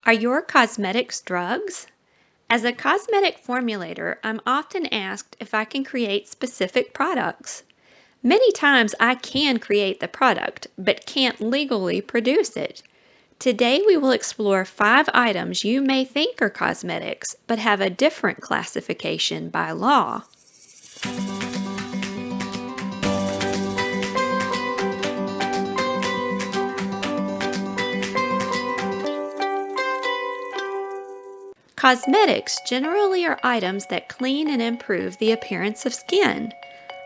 Are your cosmetics drugs? As a cosmetic formulator, I'm often asked if I can create specific products. Many times I can create the product, but can't legally produce it. Today we will explore 5 items you may think are cosmetics, but have a different classification by law. Cosmetics generally are items that clean and improve the appearance of skin.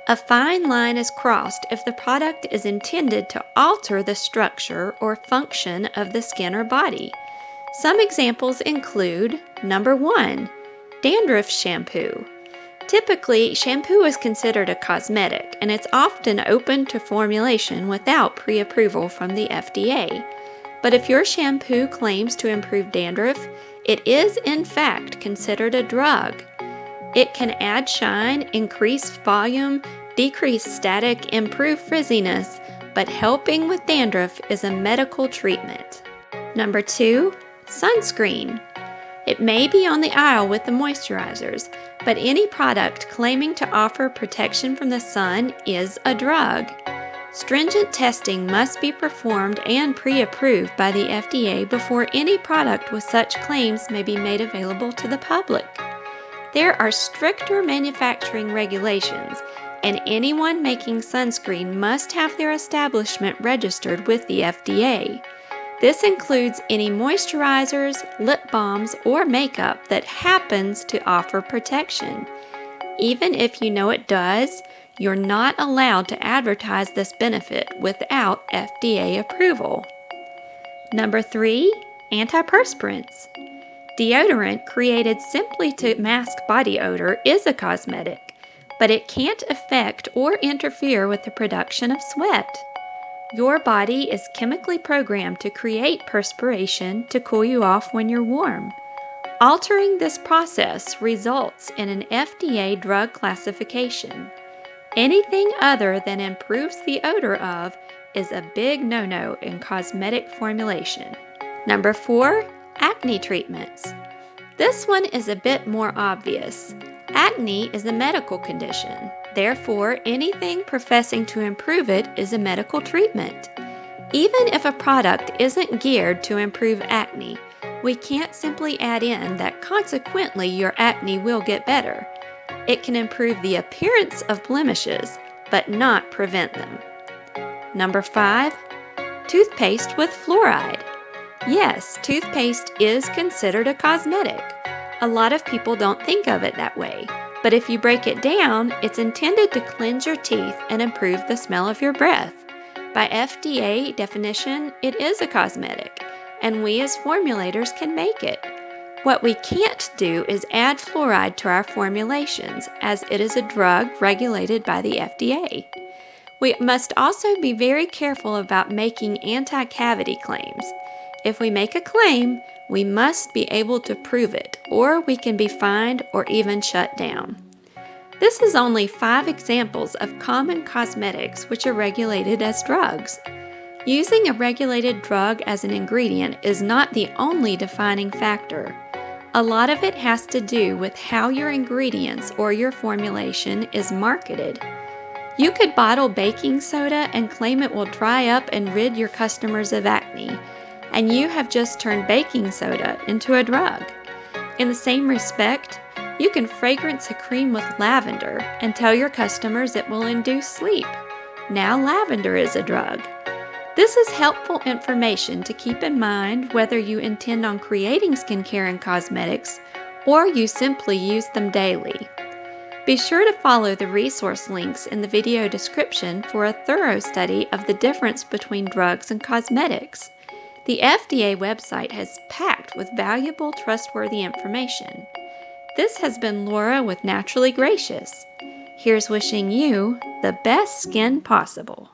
A fine line is crossed if the product is intended to alter the structure or function of the skin or body. Some examples include, number 1, Dandruff Shampoo. Typically, shampoo is considered a cosmetic, and it's often open to formulation without pre-approval from the FDA. But if your shampoo claims to improve dandruff, it is in fact considered a drug. It can add shine, increase volume, decrease static, improve frizziness, but helping with dandruff is a medical treatment. Number 2, sunscreen. It may be on the aisle with the moisturizers, but any product claiming to offer protection from the sun is a drug. Stringent testing must be performed and pre-approved by the FDA before any product with such claims may be made available to the public. There are stricter manufacturing regulations, and anyone making sunscreen must have their establishment registered with the FDA. This includes any moisturizers, lip balms, or makeup that happens to offer protection. Even if you know it does, you're not allowed to advertise this benefit without FDA approval. Number 3, antiperspirants. Deodorant created simply to mask body odor is a cosmetic, but it can't affect or interfere with the production of sweat. Your body is chemically programmed to create perspiration to cool you off when you're warm. Altering this process results in an FDA drug classification. Anything other than improves the odor of is a big no-no in cosmetic formulation. Number 4, acne treatments. This one is a bit more obvious. Acne is a medical condition. Therefore, anything professing to improve it is a medical treatment. Even if a product isn't geared to improve acne, we can't simply add in that consequently your acne will get better. It can improve the appearance of blemishes, but not prevent them. Number 5, toothpaste with fluoride. Yes, toothpaste is considered a cosmetic. A lot of people don't think of it that way, but if you break it down, it's intended to cleanse your teeth and improve the smell of your breath. By FDA definition, it is a cosmetic, and we as formulators can make it. What we can't do is add fluoride to our formulations, as it is a drug regulated by the FDA. We must also be very careful about making anti-cavity claims. If we make a claim, we must be able to prove it, or we can be fined or even shut down. This is only 5 examples of common cosmetics which are regulated as drugs. Using a regulated drug as an ingredient is not the only defining factor. A lot of it has to do with how your ingredients or your formulation is marketed. You could bottle baking soda and claim it will dry up and rid your customers of acne, and you have just turned baking soda into a drug. In the same respect, you can fragrance a cream with lavender and tell your customers it will induce sleep. Now lavender is a drug. This is helpful information to keep in mind whether you intend on creating skincare and cosmetics or you simply use them daily. Be sure to follow the resource links in the video description for a thorough study of the difference between drugs and cosmetics. The FDA website has packed with valuable, trustworthy information. This has been Lora with Naturally Gracious. Here's wishing you the best skin possible.